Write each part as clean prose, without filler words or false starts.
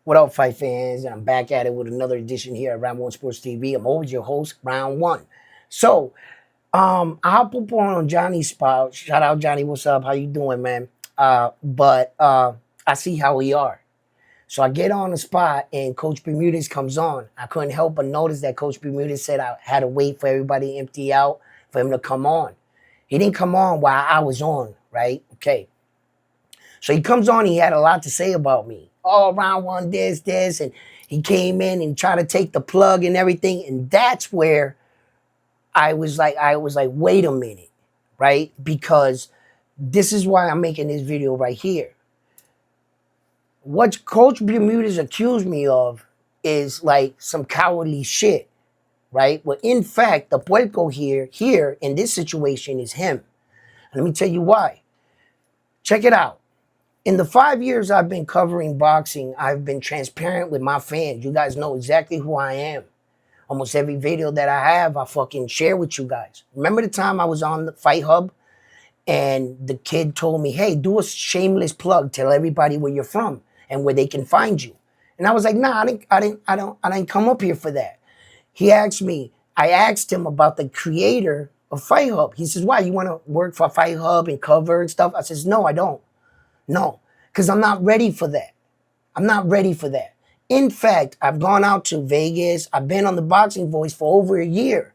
What up, fight fans? And I'm back at it with another edition here at Round One Sports TV. I'm always your host, Round One. So, I hop up on Johnny's spot. Shout out, Johnny. What's up? How you doing, man? But I see how we are. So I get on the spot, and Coach Bermudez comes on. I couldn't help but notice that Coach Bermudez said I had to wait for everybody to empty out for him to come on. He didn't come on while I was on, right? Okay. So he comes on, he had a lot to say about me. All Round One, this, and he came in and tried to take the plug and everything. And that's where I was like, wait a minute, right? Because this is why I'm making this video right here. What Coach Bermudez accused me of is like some cowardly shit, right? Well, in fact, the puerco here in this situation is him. And let me tell you why. Check it out. In the 5 years I've been covering boxing, I've been transparent with my fans. You guys know exactly who I am. Almost every video that I have, I fucking share with you guys. Remember the time I was on the Fight Hub and the kid told me, hey, do a shameless plug, tell everybody where you're from and where they can find you. And I was like, nah, I didn't come up here for that. He asked me, I asked him about the creator of Fight Hub. He says, why, you want to work for Fight Hub and cover and stuff? I says, no, I don't. No, because I'm not ready for that. I'm not ready for that. In fact, I've gone out to Vegas. I've been on the Boxing Voice for over a year.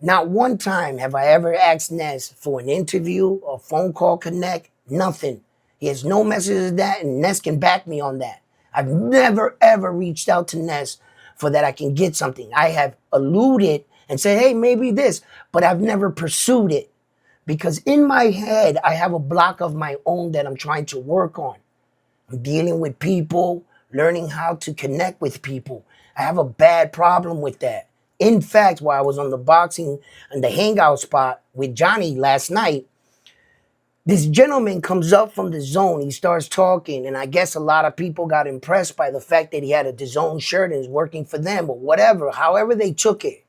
Not one time have I ever asked Ness for an interview or phone call connect. Nothing. He has no message of that, and Ness can back me on that. I've never, ever reached out to Ness for that I can get something. I have alluded and said, hey, maybe this, but I've never pursued it. Because in my head, I have a block of my own that I'm trying to work on. I'm dealing with people, learning how to connect with people. I have a bad problem with that. In fact, while I was on the boxing and the hangout spot with Johnny last night, this gentleman comes up from the zone. He starts talking, and I guess a lot of people got impressed by the fact that he had a DAZN shirt and is working for them or whatever, however they took it.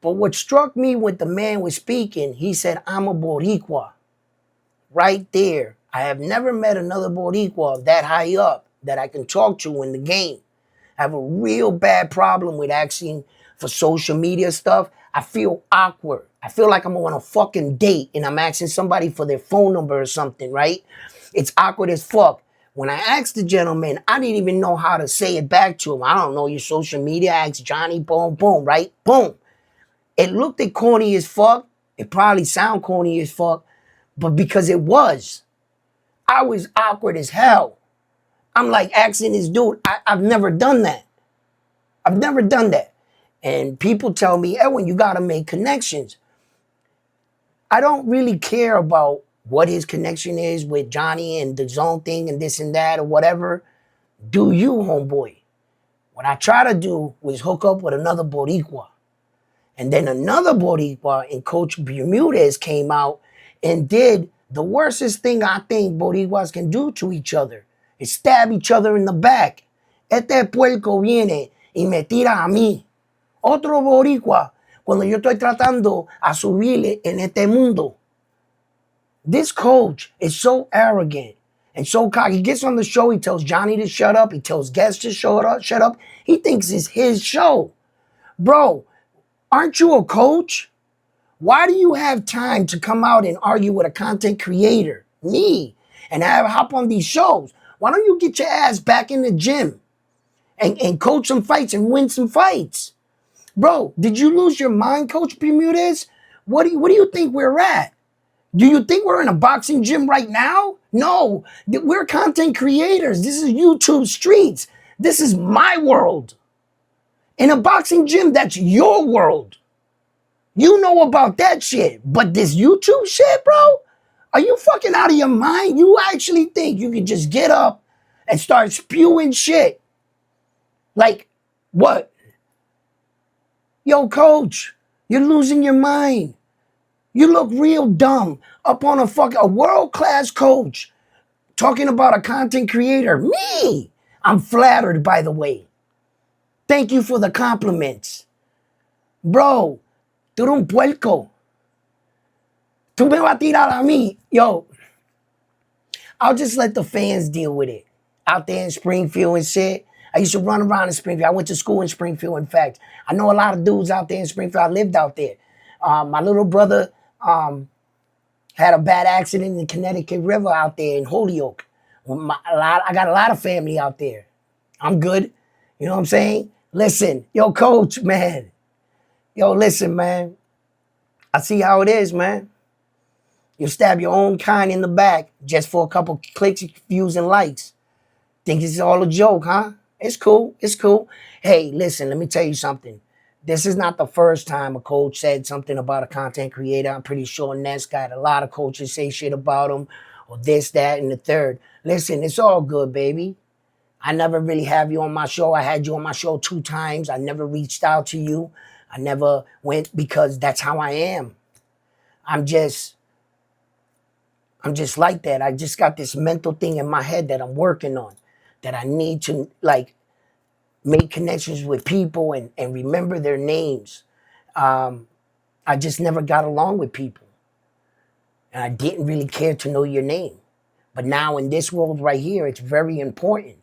But what struck me when the man was speaking, he said, I'm a Boricua. Right there. I have never met another Boricua that high up that I can talk to in the game. I have a real bad problem with asking for social media stuff. I feel awkward. I feel like I'm on a fucking date and I'm asking somebody for their phone number or something, right? It's awkward as fuck. When I asked the gentleman, I didn't even know how to say it back to him. I don't know your social media. I asked Johnny, boom, boom, right? Boom. It looked at corny as fuck. It probably sound corny as fuck, but because it was, I was awkward as hell. I'm like asking this dude, I've never done that. I've never done that. And people tell me, Edwin, you got to make connections. I don't really care about what his connection is with Johnny and the zone thing and this and that or whatever. Do you, homeboy? What I try to do was hook up with another Boricua. And then another Boricua and Coach Bermudez came out and did the worstest thing I think Boricuas can do to each other. Is stab each other in the back. Este puerco viene y me tira a mí. Otro Boricua, cuando yo estoy tratando a subirle en este mundo. This coach is so arrogant and so cocky. He gets on the show, he tells Johnny to shut up, he tells guests to shut up. He thinks it's his show. Bro, aren't you a coach? Why do you have time to come out and argue with a content creator, me, and hop on these shows? Why don't you get your ass back in the gym and coach some fights and win some fights? Bro, did you lose your mind, Coach Bermudez? What do you think we're at? Do you think we're in a boxing gym right now? No, we're content creators. This is YouTube streets. This is my world. In a boxing gym, that's your world. You know about that shit. But this YouTube shit, bro? Are you fucking out of your mind? You actually think you can just get up and start spewing shit? Like, what? Yo, coach, you're losing your mind. You look real dumb up on a world-class coach talking about a content creator. Me! I'm flattered, by the way. Thank you for the compliments. Bro, tú eres un puerco. Tú me vas a tirar a mí. Yo, I'll just let the fans deal with it. Out there in Springfield and shit, I used to run around in Springfield. I went to school in Springfield, in fact. I know a lot of dudes out there in Springfield. I lived out there. My little brother had a bad accident in the Connecticut River out there in Holyoke. I got a lot of family out there. I'm good. You know what I'm saying? Listen, yo, coach, man. Yo, listen, man. I see how it is, man. You stab your own kind in the back just for a couple clicks, views, and likes. Think it's all a joke, huh? It's cool. It's cool. Hey, listen, let me tell you something. This is not the first time a coach said something about a content creator. I'm pretty sure Ness got a lot of coaches say shit about him or this, that, and the third. Listen, it's all good, baby. I never really have you on my show. I had you on my show 2 times. I never reached out to you. I never went because that's how I am. I'm just like that. I just got this mental thing in my head that I'm working on, that I need to like make connections with people and remember their names. I just never got along with people. And I didn't really care to know your name. But now in this world right here, it's very important.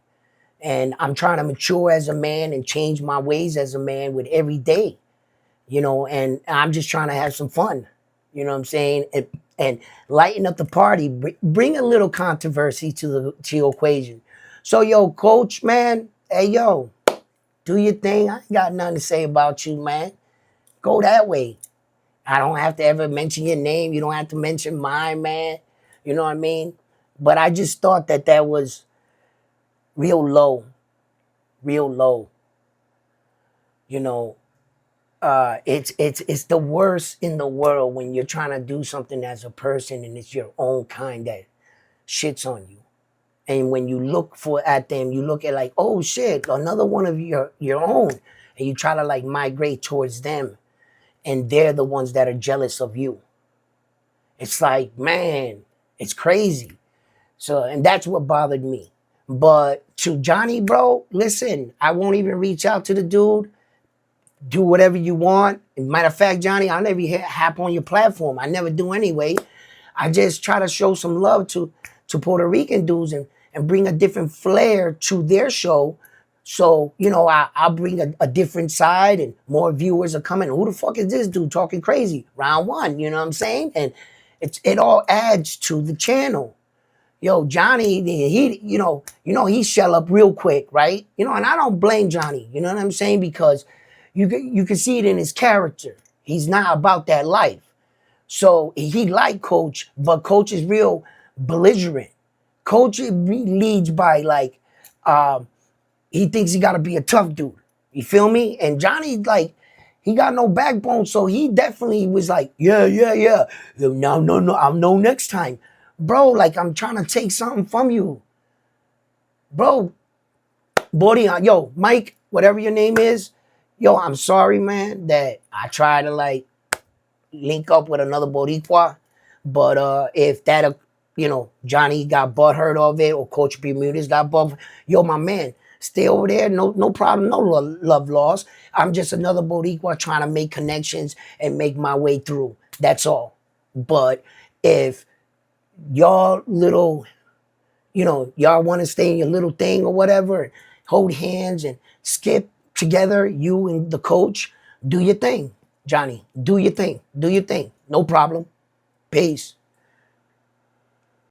And I'm trying to mature as a man and change my ways as a man with every day, you know, and I'm just trying to have some fun, you know what I'm saying? And lighten up the party, bring a little controversy to your equation. So, yo, coach, man, hey, yo, do your thing. I ain't got nothing to say about you, man. Go that way. I don't have to ever mention your name. You don't have to mention mine, man. You know what I mean? But I just thought that was real low. Real low. You know, it's the worst in the world when you're trying to do something as a person and it's your own kind that shits on you. And when you look at them, you look at like, oh shit, another one of your own. And you try to like migrate towards them. And they're the ones that are jealous of you. It's like, man, it's crazy. So, and that's what bothered me. But to Johnny, bro, listen, I won't even reach out to the dude. Do whatever you want. Matter of fact, Johnny, I'll never hop on your platform. I never do anyway. I just try to show some love to Puerto Rican dudes and bring a different flair to their show. So, you know, I'll bring a different side and more viewers are coming. Who the fuck is this dude talking crazy? Round 1, you know what I'm saying? And it all adds to the channel. Yo, Johnny, he, you know, he shell up real quick, right? You know, and I don't blame Johnny, you know what I'm saying? Because you can see it in his character. He's not about that life. So he like Coach, but Coach is real belligerent. Coach leads by like, he thinks he got to be a tough dude. You feel me? And Johnny, like, he got no backbone, so he definitely was like, yeah. No, I'll know next time. Bro, like, I'm trying to take something from you. Bro, Bordy, yo, Mike, whatever your name is, yo, I'm sorry, man, that I try to, like, link up with another Boricua. But if that, you know, Johnny got butthurt of it or Coach Bermudez got butthurt, yo, my man, stay over there, no problem, no love lost. I'm just another Boricua trying to make connections and make my way through. That's all. But if y'all little, you know, y'all want to stay in your little thing or whatever, hold hands and skip together, you and the coach, do your thing, Johnny. Do your thing. Do your thing. No problem. Peace.